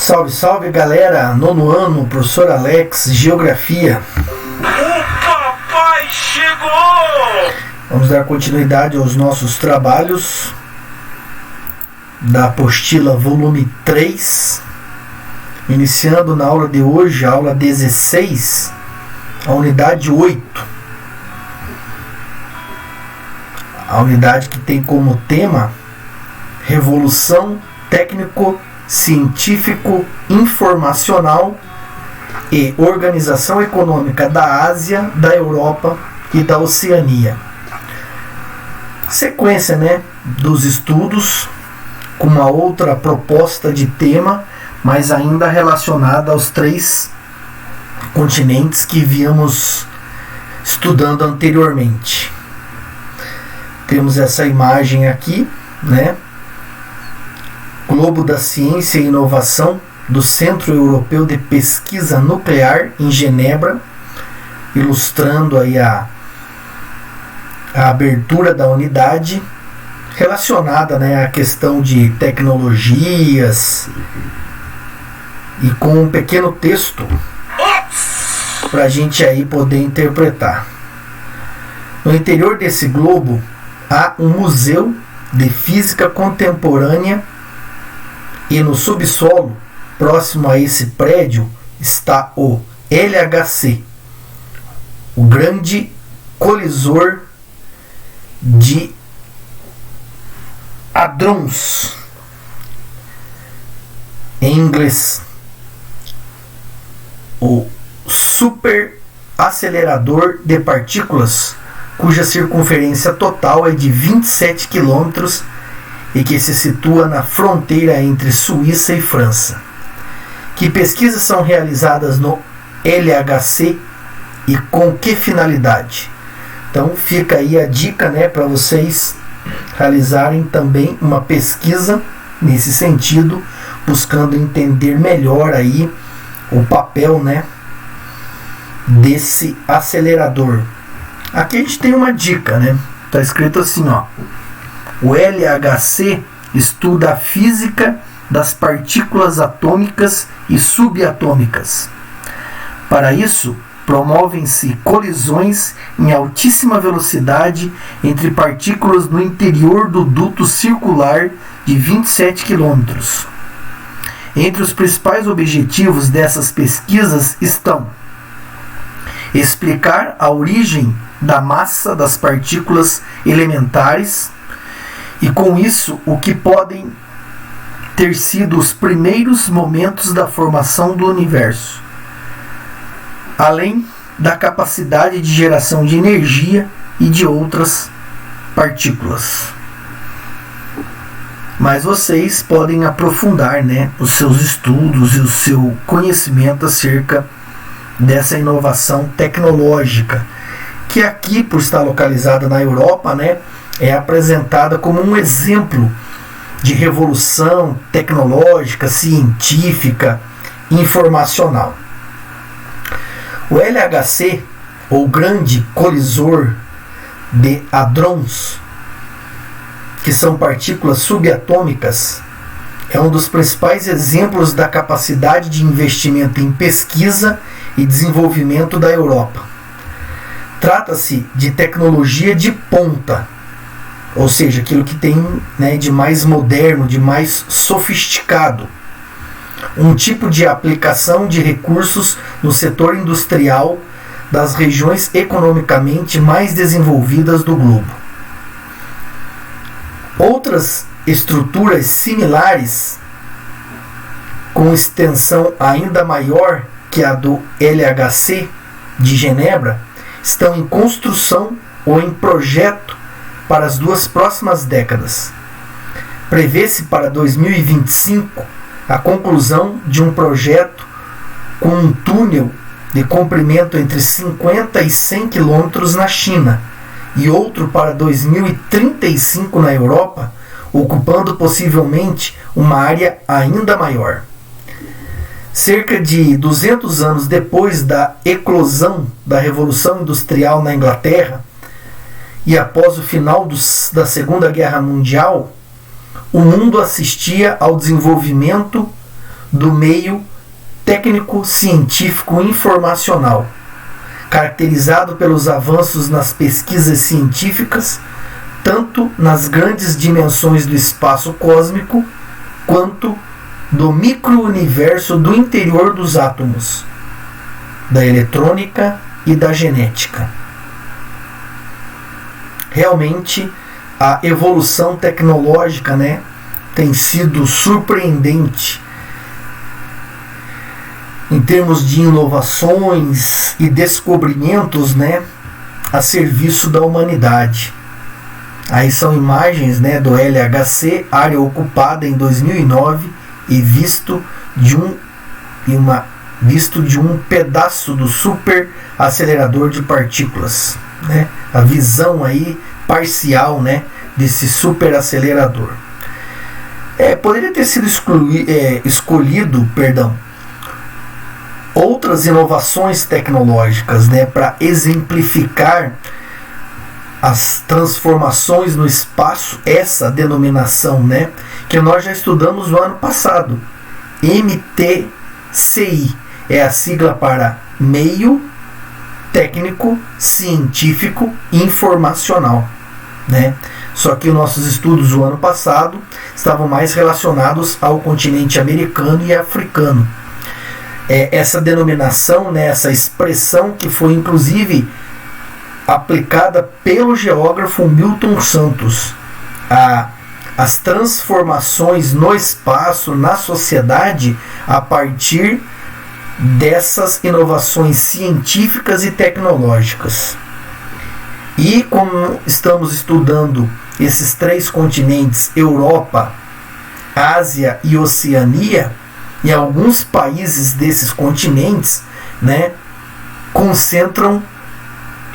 Salve, salve galera, nono ano, professor Alex, Geografia. O papai chegou! Vamos dar continuidade aos nossos trabalhos da apostila volume 3, iniciando na aula de hoje, a aula 16, a unidade 8. A unidade que tem como tema Revolução Técnico-Científico Informacional e Organização Econômica da Ásia, da Europa e da Oceania. Sequência, dos estudos com uma outra proposta de tema, mas ainda relacionada aos 3 continentes que víamos estudando anteriormente. Temos essa imagem aqui, Globo da Ciência e Inovação do Centro Europeu de Pesquisa Nuclear em Genebra, ilustrando aí a abertura da unidade relacionada à questão de tecnologias e com um pequeno texto para a gente aí poder interpretar. No interior desse globo há um museu de física contemporânea e no subsolo, próximo a esse prédio, está o LHC, o Grande Colisor de Hadrons, em inglês, o Super Acelerador de Partículas, cuja circunferência total é de 27 km e que se situa na fronteira entre Suíça e França. Que pesquisas são realizadas no LHC e com que finalidade? Então fica aí a dica para vocês realizarem também uma pesquisa nesse sentido, buscando entender melhor aí o papel desse acelerador. Aqui a gente tem uma dica, Está escrito assim, o LHC estuda a física das partículas atômicas e subatômicas. Para isso, promovem-se colisões em altíssima velocidade entre partículas no interior do duto circular de 27 km. Entre os principais objetivos dessas pesquisas estão explicar a origem da massa das partículas elementares e, com isso, o que podem ter sido os primeiros momentos da formação do universo, além da capacidade de geração de energia e de outras partículas. Mas vocês podem aprofundar os seus estudos e o seu conhecimento acerca dessa inovação tecnológica, que aqui, por estar localizada na Europa, é apresentada como um exemplo de revolução tecnológica, científica, informacional. O LHC, ou Grande Colisor de Hadrons, que são partículas subatômicas, é um dos principais exemplos da capacidade de investimento em pesquisa e desenvolvimento da Europa. Trata-se de tecnologia de ponta, ou seja, aquilo que tem de mais moderno, de mais sofisticado. Um tipo de aplicação de recursos no setor industrial das regiões economicamente mais desenvolvidas do globo. Outras estruturas similares, com extensão ainda maior que a do LHC de Genebra, estão em construção ou em projeto para as 2 próximas décadas. Prevê-se para 2025 a conclusão de um projeto com um túnel de comprimento entre 50 e 100 km na China e outro para 2035 na Europa, ocupando possivelmente uma área ainda maior. Cerca de 200 anos depois da eclosão da Revolução Industrial na Inglaterra e após o final da Segunda Guerra Mundial, o mundo assistia ao desenvolvimento do meio técnico-científico informacional, caracterizado pelos avanços nas pesquisas científicas, tanto nas grandes dimensões do espaço cósmico, quanto do micro-universo do interior dos átomos, da eletrônica e da genética. Realmente, a evolução tecnológica, né, tem sido surpreendente em termos de inovações e descobrimentos, né, a serviço da humanidade. Aí são imagens, né, do LHC, área ocupada em 2009 e visto de um pedaço do super acelerador de partículas, né? A visão aí parcial, né, desse super acelerador. Poderia ter sido escolhido outras inovações tecnológicas, né, para exemplificar as transformações no espaço, essa denominação, né, que nós já estudamos no ano passado. MTCI é a sigla para Meio Técnico Científico Informacional, né? Só que os nossos estudos do ano passado estavam mais relacionados ao continente americano e africano. Essa denominação, né, essa expressão que foi inclusive aplicada pelo geógrafo Milton Santos. As transformações no espaço, na sociedade, a partir dessas inovações científicas e tecnológicas. E como estamos estudando esses 3 continentes, Europa, Ásia e Oceania, em alguns países desses continentes, né, concentram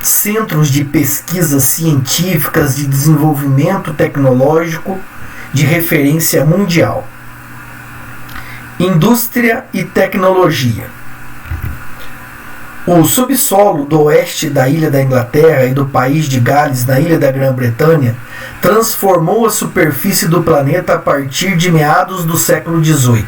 centros de pesquisas científicas, de desenvolvimento tecnológico de referência mundial. Indústria e tecnologia. O subsolo do oeste da ilha da Inglaterra e do país de Gales, na ilha da Grã-Bretanha, transformou a superfície do planeta a partir de meados do século XVIII.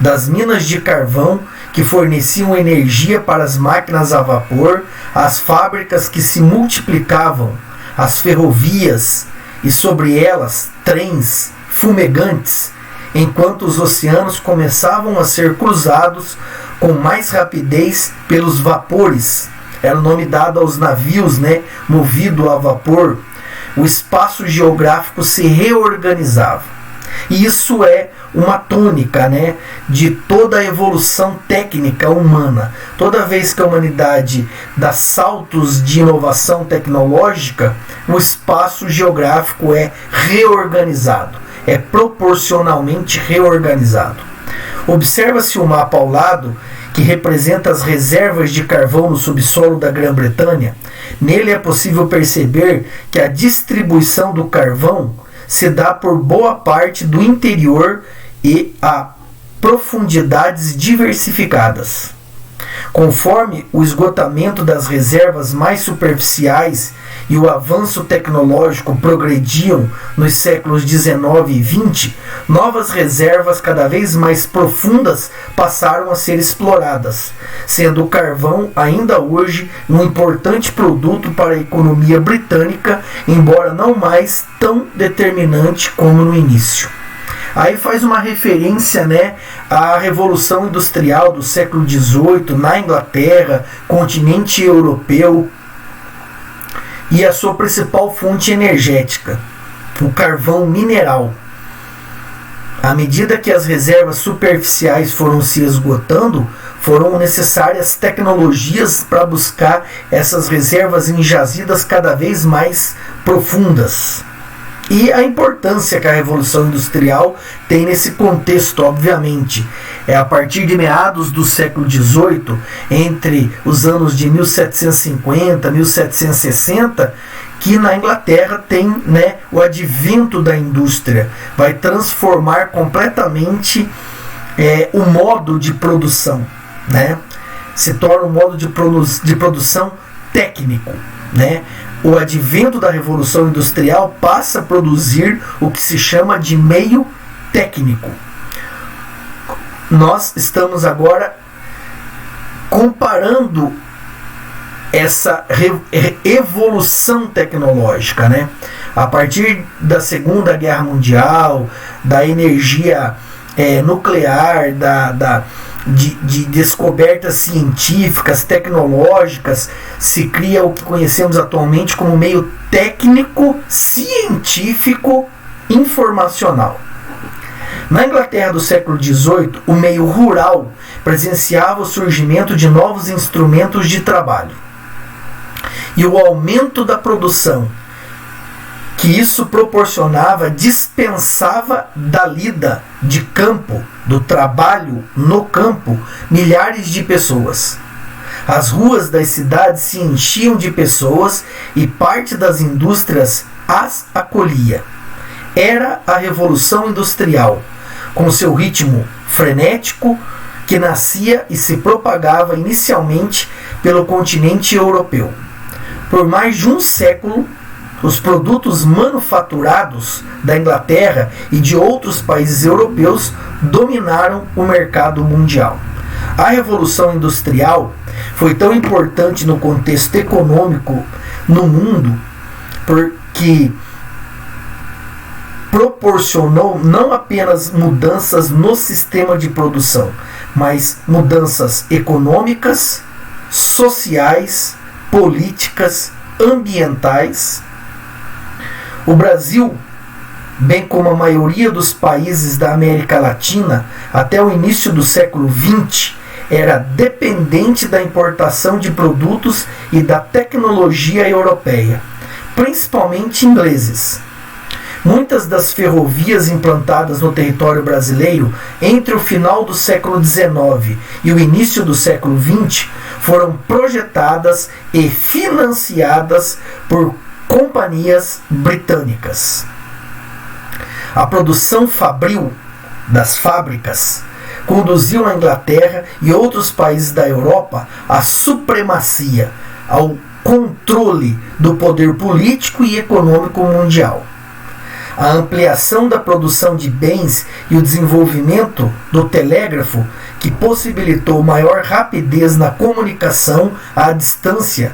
Das minas de carvão que forneciam energia para as máquinas a vapor, as fábricas que se multiplicavam, as ferrovias e sobre elas trens fumegantes, enquanto os oceanos começavam a ser cruzados com mais rapidez pelos vapores. Era o nome dado aos navios, né, movido a vapor. O espaço geográfico se reorganizava. E isso é uma tônica, né, de toda a evolução técnica humana. Toda vez que a humanidade dá saltos de inovação tecnológica, o espaço geográfico é reorganizado, é proporcionalmente reorganizado. Observa-se o mapa ao lado, que representa as reservas de carvão no subsolo da Grã-Bretanha. Nele é possível perceber que a distribuição do carvão se dá por boa parte do interior e a profundidades diversificadas. Conforme o esgotamento das reservas mais superficiais e o avanço tecnológico progrediam nos séculos XIX e XX, novas reservas cada vez mais profundas passaram a ser exploradas, sendo o carvão ainda hoje um importante produto para a economia britânica, embora não mais tão determinante como no início. Aí faz uma referência, né, à Revolução Industrial do século XVIII na Inglaterra, continente europeu, e a sua principal fonte energética, o carvão mineral. À medida que as reservas superficiais foram se esgotando, foram necessárias tecnologias para buscar essas reservas em jazidas cada vez mais profundas. E a importância que a Revolução Industrial tem nesse contexto, obviamente. É a partir de meados do século XVIII, entre os anos de 1750 e 1760, que na Inglaterra tem, né, o advento da indústria. Vai transformar completamente o modo de produção, né? Se torna um modo de produção técnico, né? O advento da Revolução Industrial passa a produzir o que se chama de meio técnico. nós estamos agora comparando essa evolução tecnológica, né? A partir da Segunda Guerra Mundial, da energia nuclear, de descobertas científicas, tecnológicas, se cria o que conhecemos atualmente como meio técnico, científico, informacional. Na Inglaterra do século XVIII, o meio rural presenciava o surgimento de novos instrumentos de trabalho. E o aumento da produção que isso proporcionava dispensava da lida de campo, do trabalho no campo, milhares de pessoas. As ruas das cidades se enchiam de pessoas e parte das indústrias as acolhia. Era a Revolução Industrial, com seu ritmo frenético, que nascia e se propagava inicialmente pelo continente europeu. Por mais de um século, os produtos manufaturados da Inglaterra e de outros países europeus dominaram o mercado mundial. A Revolução Industrial foi tão importante no contexto econômico no mundo porque proporcionou não apenas mudanças no sistema de produção, mas mudanças econômicas, sociais, políticas, ambientais. O Brasil, bem como a maioria dos países da América Latina, até o início do século XX, era dependente da importação de produtos e da tecnologia europeia, principalmente ingleses. Muitas das ferrovias implantadas no território brasileiro entre o final do século XIX e o início do século XX foram projetadas e financiadas por companhias britânicas. A produção fabril das fábricas conduziu a Inglaterra e outros países da Europa à supremacia, ao controle do poder político e econômico mundial. A ampliação da produção de bens e o desenvolvimento do telégrafo, que possibilitou maior rapidez na comunicação à distância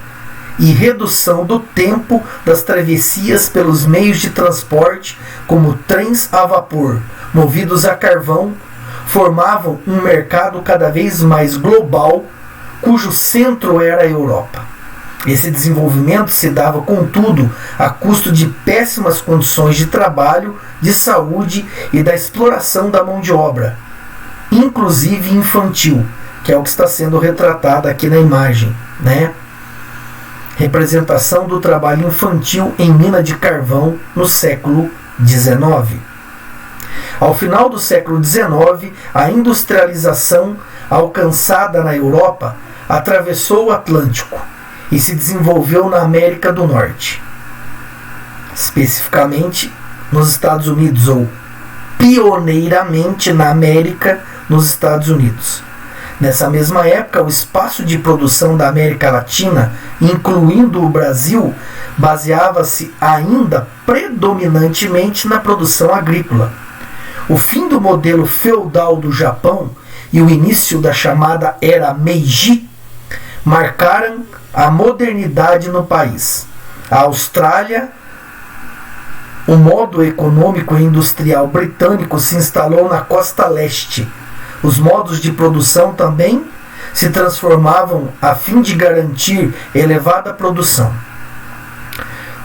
e redução do tempo das travessias pelos meios de transporte, como trens a vapor, movidos a carvão, formavam um mercado cada vez mais global, cujo centro era a Europa. Esse desenvolvimento se dava, contudo, a custo de péssimas condições de trabalho, de saúde e da exploração da mão de obra, inclusive infantil, que é o que está sendo retratado aqui na imagem, né? Representação do trabalho infantil em mina de carvão no século XIX. Ao final do século XIX, a industrialização alcançada na Europa atravessou o Atlântico e se desenvolveu na América do Norte, especificamente nos Estados Unidos, ou pioneiramente na América, nos Estados Unidos. Nessa mesma época, o espaço de produção da América Latina, incluindo o Brasil, baseava-se ainda predominantemente na produção agrícola. O fim do modelo feudal do Japão e o início da chamada Era Meiji marcaram a modernidade no país. A Austrália, o modo econômico e industrial britânico se instalou na costa leste. Os modos de produção também se transformavam a fim de garantir elevada produção.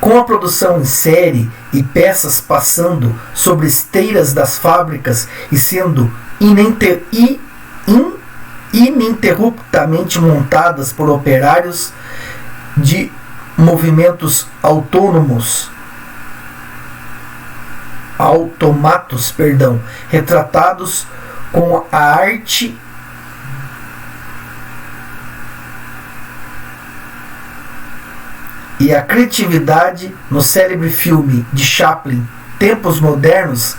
Com a produção em série e peças passando sobre esteiras das fábricas e sendo ininterruptamente montadas por operários de movimentos automatos, retratados com a arte e a criatividade no célebre filme de Chaplin, Tempos Modernos,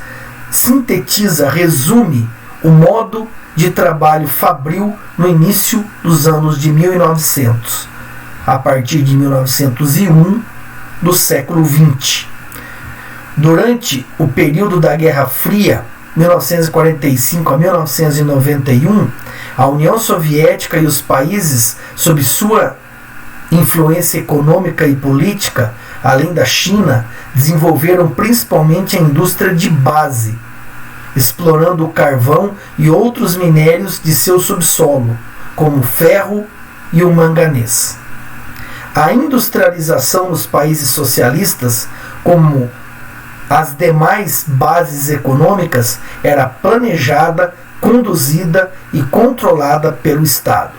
resume o modo de trabalho fabril no início dos anos de 1900, a partir de 1901 do século XX. Durante o período da Guerra Fria, 1945 a 1991, a União Soviética e os países sob sua influência econômica e política, além da China, desenvolveram principalmente a indústria de base, explorando o carvão e outros minérios de seu subsolo, como o ferro e o manganês. A industrialização nos países socialistas, como as demais bases econômicas, era planejada, conduzida e controlada pelo Estado.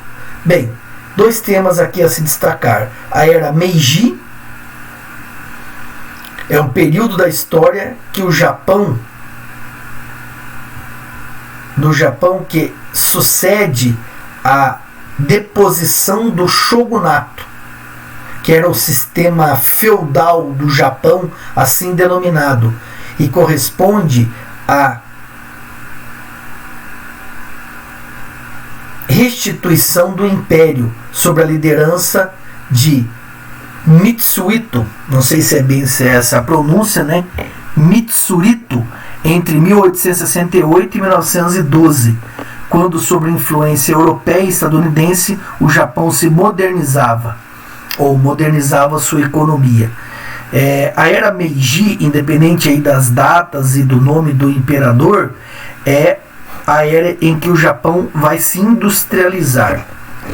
Bem, dois temas aqui a se destacar. A era Meiji é um período da história que o Japão que sucede a deposição do shogunato, que era o sistema feudal do Japão, assim denominado, e corresponde à restituição do império sob a liderança de Mitsuhito, não sei se é essa a pronúncia, né? Mitsuhito, entre 1868 e 1912, quando, sob influência europeia e estadunidense, o Japão se modernizava, ou modernizava sua economia. A era Meiji, independente aí das datas e do nome do imperador, é a era em que o Japão vai se industrializar.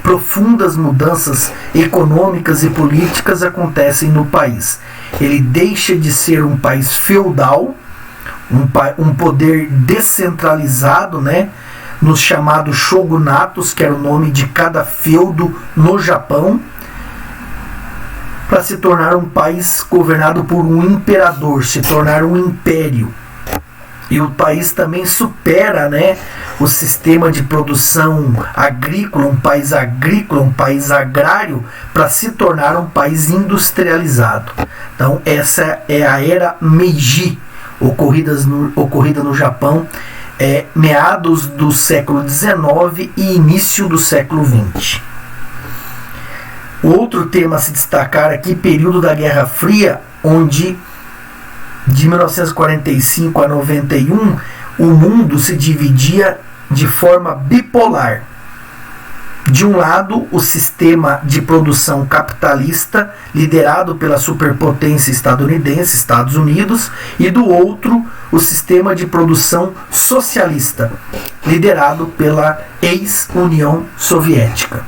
Profundas mudanças econômicas e políticas acontecem no país. Ele deixa de ser um país feudal, um poder descentralizado, né, nos chamados shogunatos, que era o nome de cada feudo no Japão, para se tornar um país governado por um imperador, se tornar um império. E o país também supera, né, o sistema de produção agrícola, um país agrário, para se tornar um país industrializado. Então essa é a era Meiji, ocorrida no Japão, meados do século XIX e início do século XX. Outro tema a se destacar aqui, período da Guerra Fria, onde de 1945 a 91 o mundo se dividia de forma bipolar. De um lado, o sistema de produção capitalista, liderado pela superpotência estadunidense, Estados Unidos, e do outro, o sistema de produção socialista, liderado pela ex-União Soviética.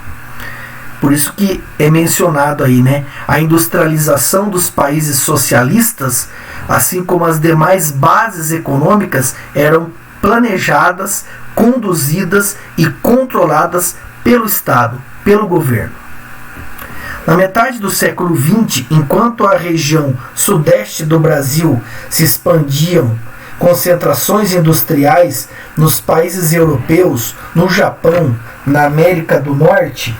Por isso que é mencionado aí, né, a industrialização dos países socialistas, assim como as demais bases econômicas, eram planejadas, conduzidas e controladas pelo Estado, pelo governo. Na metade do século XX, enquanto a região sudeste do Brasil se expandiam concentrações industriais nos países europeus, no Japão, na América do Norte,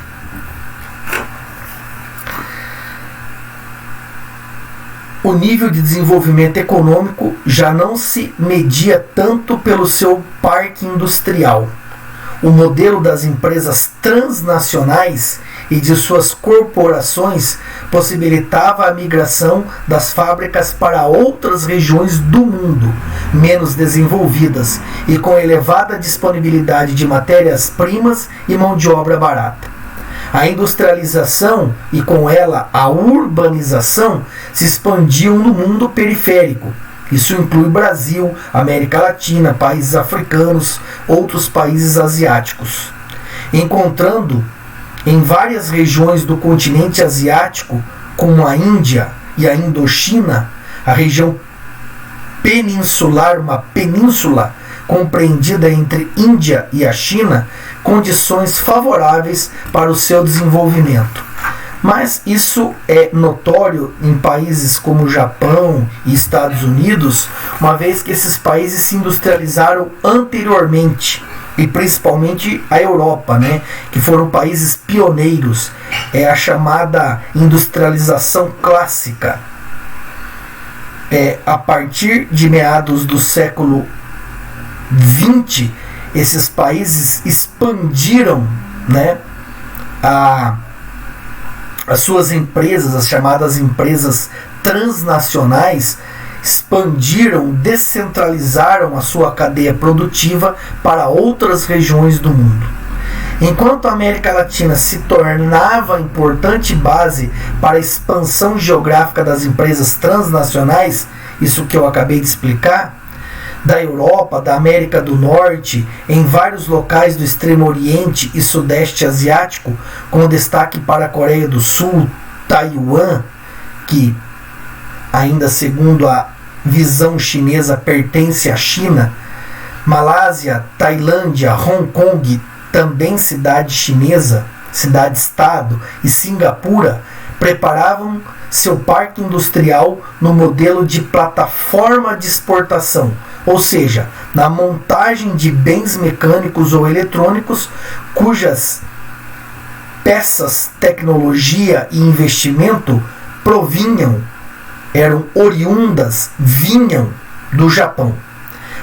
o nível de desenvolvimento econômico já não se media tanto pelo seu parque industrial. O modelo das empresas transnacionais e de suas corporações possibilitava a migração das fábricas para outras regiões do mundo menos desenvolvidas e com elevada disponibilidade de matérias-primas e mão de obra barata. A industrialização e com ela a urbanização se expandiam no mundo periférico. Isso inclui Brasil, América Latina, países africanos, outros países asiáticos, encontrando em várias regiões do continente asiático, como a Índia e a Indochina, a região peninsular, uma península compreendida entre Índia e a China, condições favoráveis para o seu desenvolvimento. Mas isso é notório em países como Japão e Estados Unidos, uma vez que esses países se industrializaram anteriormente, e principalmente a Europa, né, que foram países pioneiros. É a chamada industrialização clássica. A partir de meados do século XX, esses países expandiram, né, as suas empresas, as chamadas empresas transnacionais, expandiram, descentralizaram a sua cadeia produtiva para outras regiões do mundo. Enquanto a América Latina se tornava importante base para a expansão geográfica das empresas transnacionais, isso que eu acabei de explicar, da Europa, da América do Norte, em vários locais do Extremo Oriente e Sudeste Asiático, com destaque para a Coreia do Sul, Taiwan, que ainda segundo a visão chinesa pertence à China, Malásia, Tailândia, Hong Kong, também cidade chinesa, cidade-estado, e Singapura, preparavam seu parque industrial no modelo de plataforma de exportação, ou seja, na montagem de bens mecânicos ou eletrônicos cujas peças, tecnologia e investimento eram oriundas, vinham do Japão.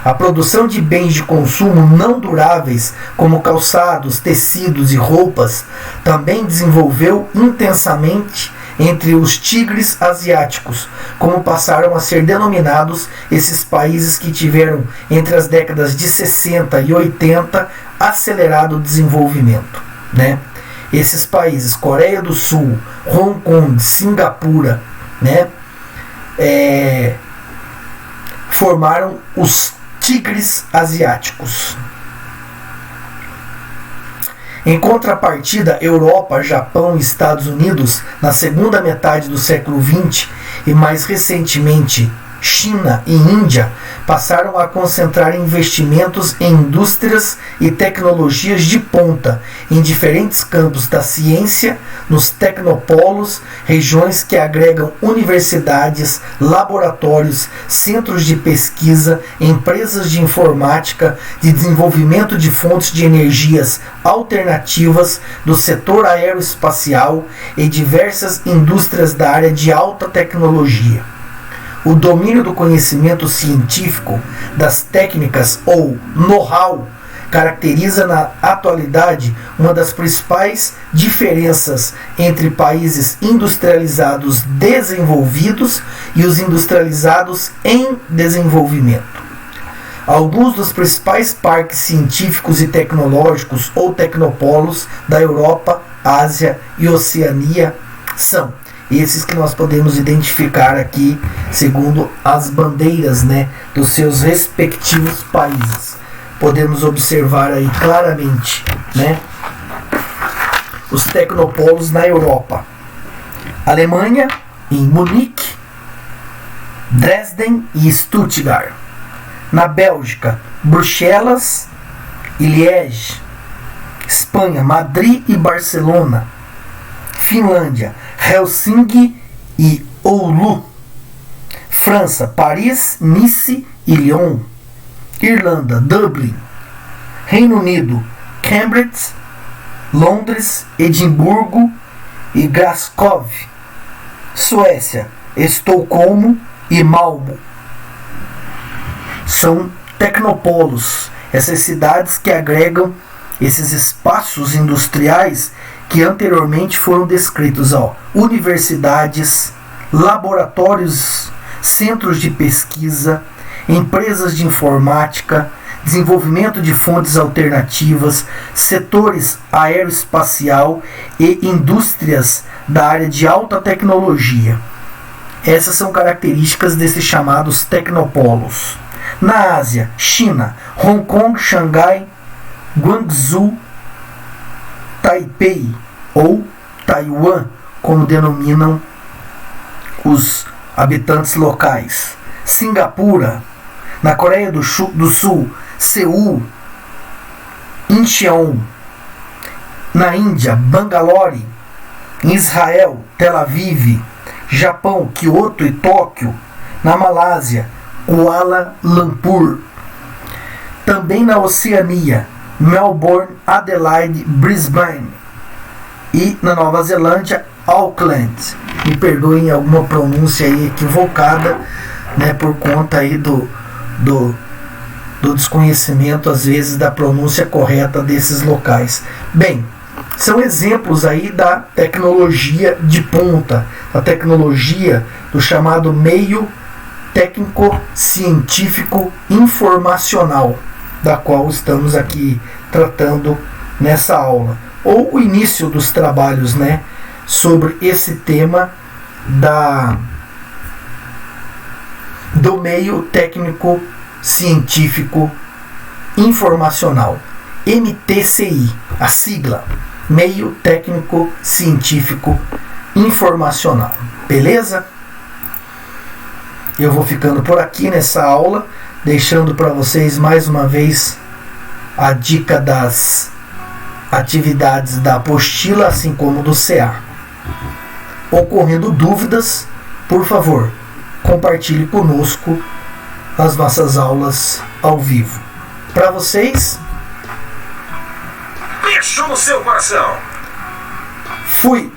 A produção de bens de consumo não duráveis, como calçados, tecidos e roupas, também desenvolveu intensamente entre os tigres asiáticos, como passaram a ser denominados esses países que tiveram, entre as décadas de 60 e 80, acelerado desenvolvimento, né? Esses países, Coreia do Sul, Hong Kong, Singapura, né, formaram os tigres asiáticos. Em contrapartida, Europa, Japão e Estados Unidos, na segunda metade do século XX e mais recentemente China e Índia, passaram a concentrar investimentos em indústrias e tecnologias de ponta em diferentes campos da ciência, nos tecnopolos, regiões que agregam universidades, laboratórios, centros de pesquisa, empresas de informática, de desenvolvimento de fontes de energias alternativas, do setor aeroespacial e diversas indústrias da área de alta tecnologia. O domínio do conhecimento científico, das técnicas ou know-how, caracteriza na atualidade uma das principais diferenças entre países industrializados desenvolvidos e os industrializados em desenvolvimento. Alguns dos principais parques científicos e tecnológicos ou tecnopolos da Europa, Ásia e Oceania são esses que nós podemos identificar aqui segundo as bandeiras, né, dos seus respectivos países. Podemos observar aí claramente, né, os tecnopolos na Europa. Alemanha, em Munique, Dresden e Stuttgart. Na Bélgica, Bruxelas e Liège. Espanha, Madrid e Barcelona. Finlândia, Helsinki e Oulu. França, Paris, Nice e Lyon. Irlanda, Dublin. Reino Unido, Cambridge, Londres, Edimburgo e Glasgow. Suécia, Estocolmo e Malmö. São tecnopolos, essas cidades que agregam esses espaços industriais que anteriormente foram descritos, universidades, laboratórios, centros de pesquisa, empresas de informática, desenvolvimento de fontes alternativas, setores aeroespacial e indústrias da área de alta tecnologia. Essas são características desses chamados tecnopolos. Na Ásia, China, Hong Kong, Xangai, Guangzhou, Taipei ou Taiwan, como denominam os habitantes locais. Singapura. Na Coreia do Sul, Seul, Incheon. Na Índia, Bangalore. Em Israel, Tel Aviv. Japão, Kyoto e Tóquio. Na Malásia, Kuala Lumpur. Também na Oceania, Melbourne, Adelaide, Brisbane. E na Nova Zelândia, Auckland. Me perdoem alguma pronúncia aí equivocada, né, por conta aí do desconhecimento, às vezes, da pronúncia correta desses locais. Bem, são exemplos aí da tecnologia de ponta, a tecnologia do chamado meio técnico científico informacional, da qual estamos aqui tratando nessa aula, ou o início dos trabalhos, né, sobre esse tema do meio técnico científico informacional, MTCI, a sigla, meio técnico científico informacional. Beleza? Eu vou ficando por aqui nessa aula, deixando para vocês mais uma vez a dica das atividades da apostila, assim como do CA. Ocorrendo dúvidas, por favor, compartilhe conosco as nossas aulas ao vivo. Para vocês, beijo no seu coração. fui!